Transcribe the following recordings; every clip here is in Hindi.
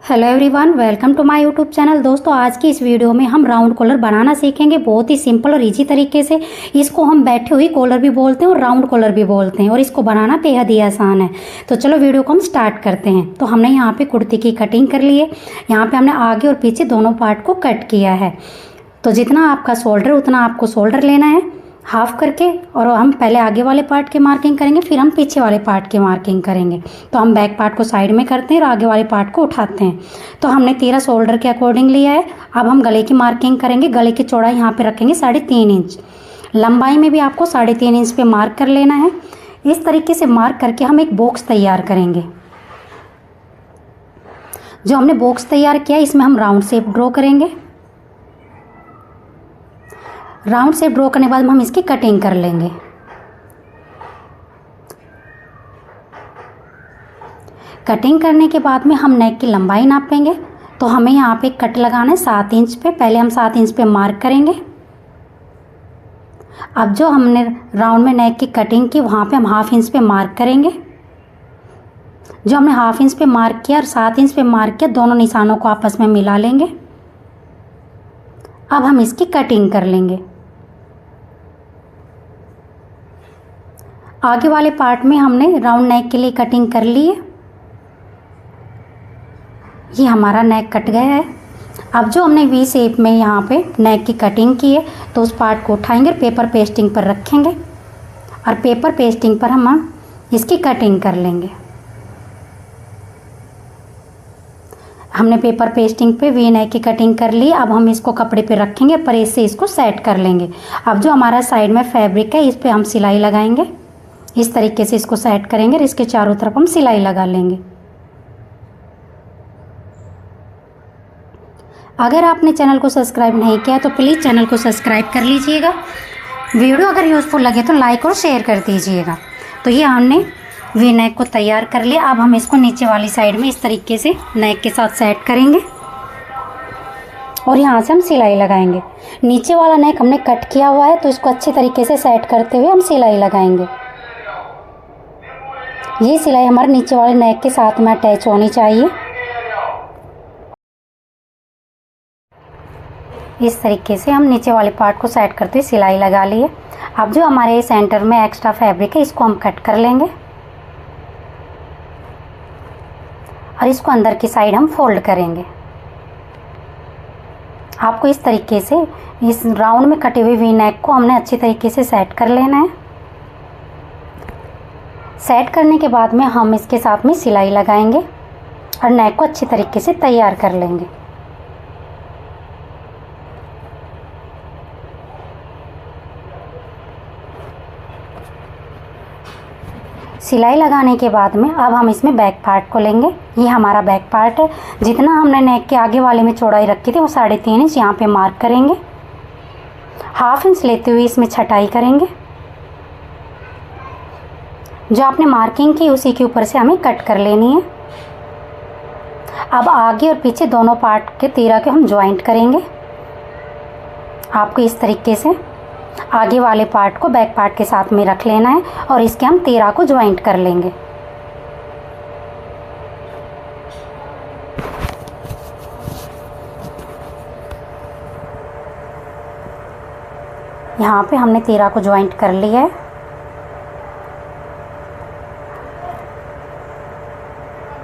Hello everyone, welcome to my YouTube channel. दोस्तों, आज की इस वीडियो में हम राउंड कॉलर बनाना सीखेंगे बहुत ही सिंपल और इजी तरीके से। इसको हम बैठे हुई कॉलर भी बोलते हैं और राउंड कॉलर भी बोलते हैं और इसको बनाना बेहद ही आसान है। तो चलो वीडियो को हम स्टार्ट करते हैं। तो हमने यहाँ पे कुर्ती की कटिंग कर ली है। यहाँ पे हमने आगे और पीछे दोनों पार्ट को कट किया है। तो जितना आपका शोल्डर उतना आपको शोल्डर लेना है हाफ करके, और हम पहले आगे वाले पार्ट की मार्किंग करेंगे, फिर हम पीछे वाले पार्ट की मार्किंग करेंगे। तो हम बैक पार्ट को साइड में करते हैं और आगे वाले पार्ट को उठाते हैं। तो हमने 13 शोल्डर के अकॉर्डिंग लिया है। अब हम गले की मार्किंग करेंगे। गले की चौड़ाई यहाँ पे रखेंगे 3.5 इंच। लंबाई में भी आपको 3.5 इंच पे मार्क कर लेना है। इस तरीके से मार्क करके हम एक बॉक्स तैयार करेंगे। जो हमने बॉक्स तैयार किया इसमें हम राउंड शेप ड्रॉ करेंगे। राउंड शेप ड्रॉ करने के बाद हम इसकी कटिंग कर लेंगे। कटिंग करने के बाद में हम नेक की लंबाई नापेंगे। तो हमें यहाँ पे कट लगाना है 7 इंच पे। पहले हम 7 इंच पे मार्क करेंगे। अब जो हमने राउंड में नेक की कटिंग की वहाँ पे हम हाफ इंच पे मार्क करेंगे। जो हमने हाफ इंच पे मार्क किया और 7 इंच पे मार्क किया, दोनों निशानों को आपस में मिला लेंगे। अब हम इसकी कटिंग कर लेंगे। आगे वाले पार्ट में हमने राउंड नेक के लिए कटिंग कर ली है। ये हमारा नेक कट गया है। अब जो हमने वी शेप में यहाँ पे नेक की कटिंग की है, तो उस पार्ट को उठाएंगे, पेपर पेस्टिंग पर रखेंगे और पेपर पेस्टिंग पर हम इसकी कटिंग कर लेंगे। हमने पेपर पेस्टिंग पे वी नेक की कटिंग कर ली। अब हम इसको कपड़े पे रखेंगे, प्रेस से इसको सेट कर लेंगे। अब जो हमारा साइड में फैब्रिक है इस पे हम सिलाई लगाएंगे। इस तरीके से इसको सेट करेंगे और इसके चारों तरफ हम सिलाई लगा लेंगे। अगर आपने चैनल को सब्सक्राइब नहीं किया तो प्लीज़ चैनल को सब्सक्राइब कर लीजिएगा। वीडियो अगर यूज़फुल लगे तो लाइक और शेयर कर दीजिएगा। तो ये हमने वी नेक को तैयार कर लिया। अब हम इसको नीचे वाली साइड में इस तरीके से नेक के साथ सेट करेंगे और यहाँ से हम सिलाई लगाएंगे। नीचे वाला नेक हमने कट किया हुआ है, तो इसको अच्छे तरीके से सेट करते हुए हम सिलाई लगाएंगे। ये सिलाई हमारे नीचे वाले नेक के साथ में अटैच होनी चाहिए। इस तरीके से हम नीचे वाले पार्ट को सेट करते हुए सिलाई लगा ली है। अब जो हमारे सेंटर में एक्स्ट्रा फैब्रिक है इसको हम कट कर लेंगे और इसको अंदर की साइड हम फोल्ड करेंगे। आपको इस तरीके से इस राउंड में कटे हुए वी नेक को हमने अच्छी तरीके से सेट कर लेना है। सेट करने के बाद में हम इसके साथ में सिलाई लगाएंगे और नेक को अच्छी तरीके से तैयार कर लेंगे। सिलाई लगाने के बाद में अब हम इसमें बैक पार्ट को लेंगे। ये हमारा बैक पार्ट है। जितना हमने नेक के आगे वाले में चौड़ाई रखी थी वो 3.5 इंच यहाँ पे मार्क करेंगे। हाफ इंच लेते हुए इसमें छटाई करेंगे। जो आपने मार्किंग की उसी के ऊपर से हमें कट कर लेनी है। अब आगे और पीछे दोनों पार्ट के 13 के हम ज्वाइंट करेंगे। आपको इस तरीके से आगे वाले पार्ट को बैक पार्ट के साथ में रख लेना है और इसके हम 13 को ज्वाइंट कर लेंगे। यहाँ पे हमने 13 को ज्वाइंट कर लिया है।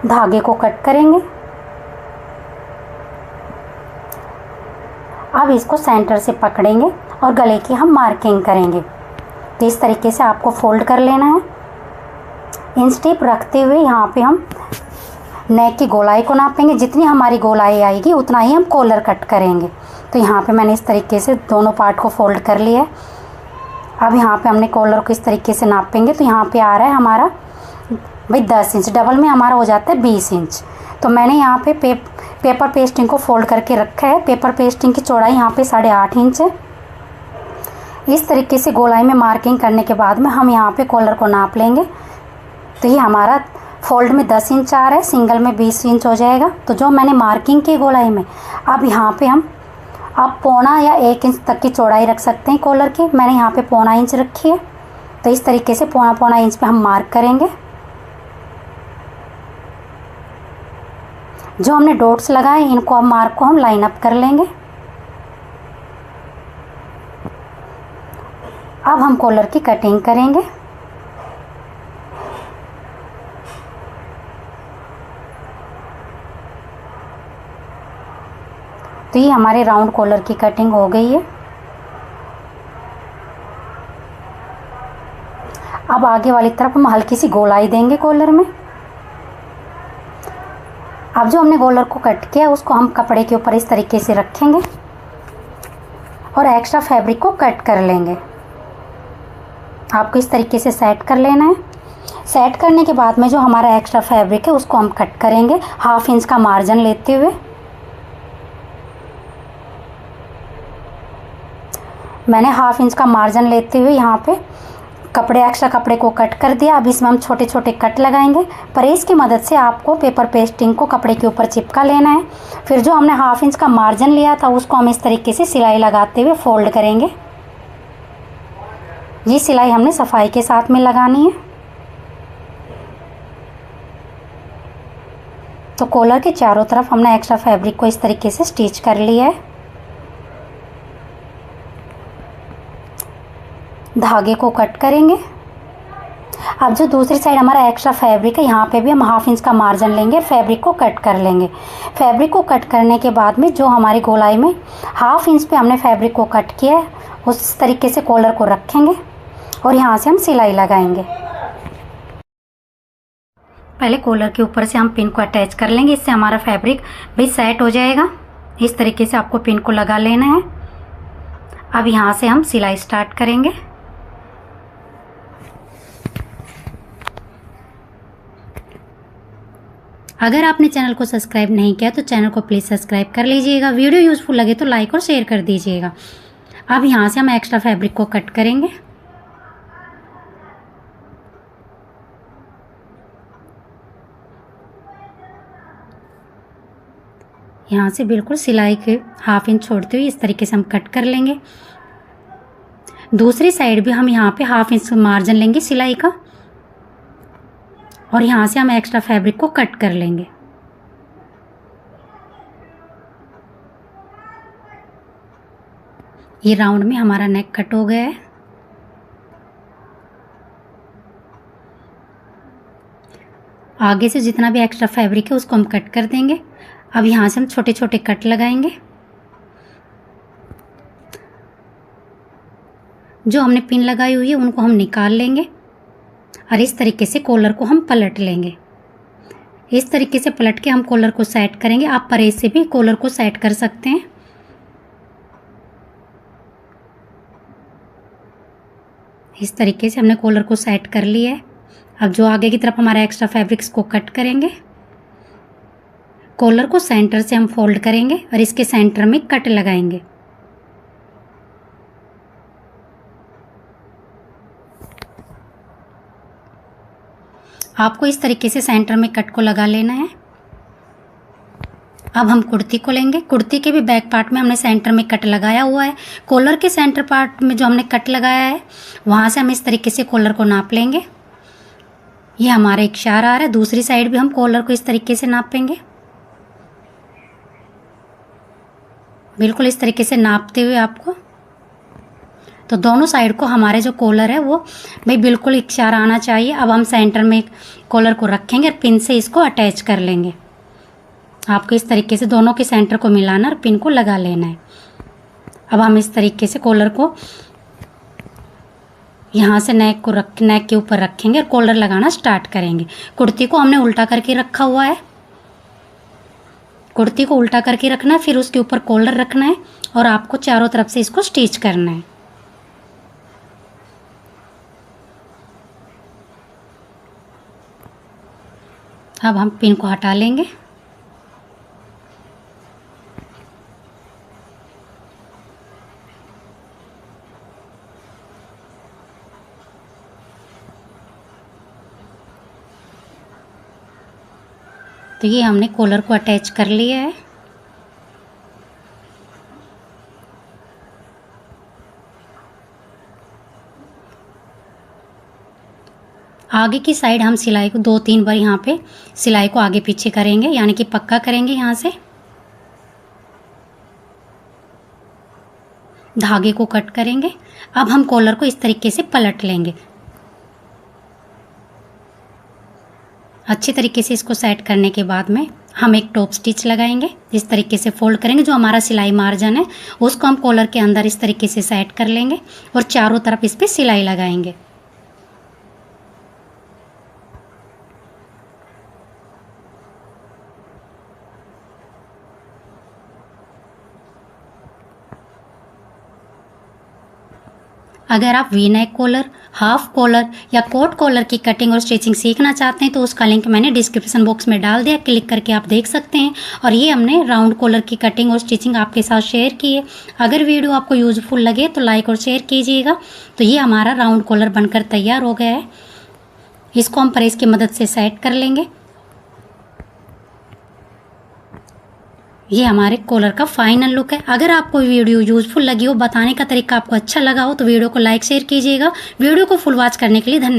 धागे को कट करेंगे। अब इसको सेंटर से पकड़ेंगे और गले की हम मार्किंग करेंगे। तो इस तरीके से आपको फोल्ड कर लेना है। इंच टेप रखते हुए यहाँ पे हम नेक की गोलाई को नापेंगे। जितनी हमारी गोलाई आएगी उतना ही हम कॉलर कट करेंगे। तो यहाँ पे मैंने इस तरीके से दोनों पार्ट को फोल्ड कर लिया है। अब यहाँ पे हमने कॉलर को इस तरीके से नापेंगे। तो यहाँ पे आ रहा है हमारा भाई 10 इंच, डबल में हमारा हो जाता है 20 इंच। तो मैंने यहाँ पे पेपर पेस्टिंग को फोल्ड करके रखा है। पेपर पेस्टिंग की चौड़ाई यहाँ पे 8.5 इंच है। इस तरीके से गोलाई में मार्किंग करने के बाद में हम यहाँ पे कॉलर को नाप लेंगे। तो ये हमारा फोल्ड में 10 इंच आ रहा है, सिंगल में 20 इंच हो जाएगा। तो जो मैंने मार्किंग की गोलाई में, अब यहाँ पे हम अब 1.25 या 1 इंच तक की चौड़ाई रख सकते हैं कॉलर की। मैंने यहाँ पे 1.25 इंच रखी है। तो इस तरीके से 1.25 इंच पे हम मार्क करेंगे। जो हमने डॉट्स लगाए इनको हम मार्क को हम लाइन अप कर लेंगे। अब हम कॉलर की कटिंग करेंगे। तो ये हमारे राउंड कॉलर की कटिंग हो गई है। अब आगे वाली तरफ हम हल्की सी गोलाई देंगे कॉलर में। अब जो हमने कॉलर को कट किया उसको हम कपड़े के ऊपर इस तरीके से रखेंगे और एक्स्ट्रा फैब्रिक को कट कर लेंगे। आपको इस तरीके से सेट कर लेना है। सेट करने के बाद में जो हमारा एक्स्ट्रा फैब्रिक है उसको हम कट करेंगे 1/2 इंच का मार्जिन लेते हुए। मैंने 1/2 इंच का मार्जिन लेते हुए यहाँ पे एक्स्ट्रा कपड़े को कट कर दिया। अब इसमें हम छोटे छोटे कट लगाएंगे। प्रेस की मदद से आपको पेपर पेस्टिंग को कपड़े के ऊपर चिपका लेना है। फिर जो हमने 1/2 इंच का मार्जिन लिया था उसको हम इस तरीके से सिलाई लगाते हुए फोल्ड करेंगे। ये सिलाई हमने सफाई के साथ में लगानी है। तो कॉलर के चारों तरफ हमने एक्स्ट्रा फैब्रिक को इस तरीके से स्टिच कर लिया है। धागे को कट करेंगे। अब जो दूसरी साइड हमारा एक्स्ट्रा फैब्रिक है यहाँ पे भी हम 1/2 इंच का मार्जिन लेंगे, फैब्रिक को कट कर लेंगे। फैब्रिक को कट करने के बाद में जो हमारी गोलाई में 1/2 इंच पे हमने फैब्रिक को कट किया है उस तरीके से कॉलर को रखेंगे और यहाँ से हम सिलाई लगाएंगे। पहले कॉलर के ऊपर से हम पिन को अटैच कर लेंगे, इससे हमारा फैब्रिक भी सेट हो जाएगा। इस तरीके से आपको पिन को लगा लेना है। अब यहाँ से हम सिलाई स्टार्ट करेंगे। अगर आपने चैनल को सब्सक्राइब नहीं किया तो चैनल को प्लीज़ सब्सक्राइब कर लीजिएगा। वीडियो यूज़फुल लगे तो लाइक और शेयर कर दीजिएगा। अब यहाँ से हम एक्स्ट्रा फैब्रिक को कट करेंगे। यहाँ से बिल्कुल सिलाई के 1/2 इंच छोड़ते हुए इस तरीके से हम कट कर लेंगे। दूसरी साइड भी हम यहाँ पे 1/2 इंच मार्जिन लेंगे सिलाई का और यहाँ से हम एक्स्ट्रा फैब्रिक को कट कर लेंगे। ये राउंड में हमारा नेक कट हो गया है। आगे से जितना भी एक्स्ट्रा फैब्रिक है उसको हम कट कर देंगे। अब यहाँ से हम छोटे छोटे कट लगाएंगे। जो हमने पिन लगाई हुई है उनको हम निकाल लेंगे और इस तरीके से कॉलर को हम पलट लेंगे। इस तरीके से पलट के हम कॉलर को सेट करेंगे। आप प्रेस से भी कॉलर को सेट कर सकते हैं। इस तरीके से हमने कॉलर को सेट कर लिया है। अब जो आगे की तरफ हमारा एक्स्ट्रा फैब्रिक्स को कट करेंगे, कॉलर को सेंटर से हम फोल्ड करेंगे और इसके सेंटर में कट लगाएंगे। आपको इस तरीके से सेंटर में कट को लगा लेना है। अब हम कुर्ती को लेंगे। कुर्ती के भी बैक पार्ट में हमने सेंटर में कट लगाया हुआ है। कॉलर के सेंटर पार्ट में जो हमने कट लगाया है वहाँ से हम इस तरीके से कॉलर को नाप लेंगे। ये हमारा एक इशारा आ रहा है। दूसरी साइड भी हम कॉलर को इस तरीके से नापेंगे। बिल्कुल इस तरीके से नापते हुए आपको, तो दोनों साइड को हमारे जो कॉलर है वो भाई बिल्कुल इशारा आना चाहिए। अब हम सेंटर में कॉलर को रखेंगे और पिन से इसको अटैच कर लेंगे। आपको इस तरीके से दोनों के सेंटर को मिलाना और पिन को लगा लेना है। अब हम इस तरीके से कॉलर को यहाँ से नेक के ऊपर रखेंगे और कॉलर लगाना स्टार्ट करेंगे। कुर्ती को हमने उल्टा करके रखा हुआ है। कुर्ती को उल्टा करके रखना है, फिर उसके ऊपर कॉलर रखना है और आपको चारों तरफ से इसको स्टिच करना है। अब हम पिन को हटा लेंगे। तो ये हमने कॉलर को अटैच कर लिया है। आगे की साइड हम सिलाई को 2-3 बार यहाँ पे सिलाई को आगे पीछे करेंगे, यानी कि पक्का करेंगे। यहाँ से धागे को कट करेंगे। अब हम कॉलर को इस तरीके से पलट लेंगे। अच्छे तरीके से इसको सेट करने के बाद में हम एक टॉप स्टिच लगाएंगे। इस तरीके से फोल्ड करेंगे। जो हमारा सिलाई मार्जिन है उसको हम कॉलर के अंदर इस तरीके से सेट कर लेंगे और चारों तरफ इस पे सिलाई लगाएंगे। अगर आप V neck collar, half collar या कोट कॉलर की कटिंग और स्टिचिंग सीखना चाहते हैं तो उसका लिंक मैंने डिस्क्रिप्शन बॉक्स में डाल दिया, क्लिक करके आप देख सकते हैं। और ये हमने राउंड कॉलर की कटिंग और स्टिचिंग आपके साथ शेयर की है। अगर वीडियो आपको यूजफुल लगे तो लाइक और शेयर कीजिएगा। तो ये हमारा राउंड कॉलर बनकर तैयार हो गया है। इसको हम प्रेस की मदद से सेट कर लेंगे। ये हमारे कॉलर का फाइनल लुक है। अगर आपको वीडियो यूजफुल लगी हो, बताने का तरीका आपको अच्छा लगा हो तो वीडियो को लाइक शेयर कीजिएगा। वीडियो को फुल वॉच करने के लिए धन्यवाद।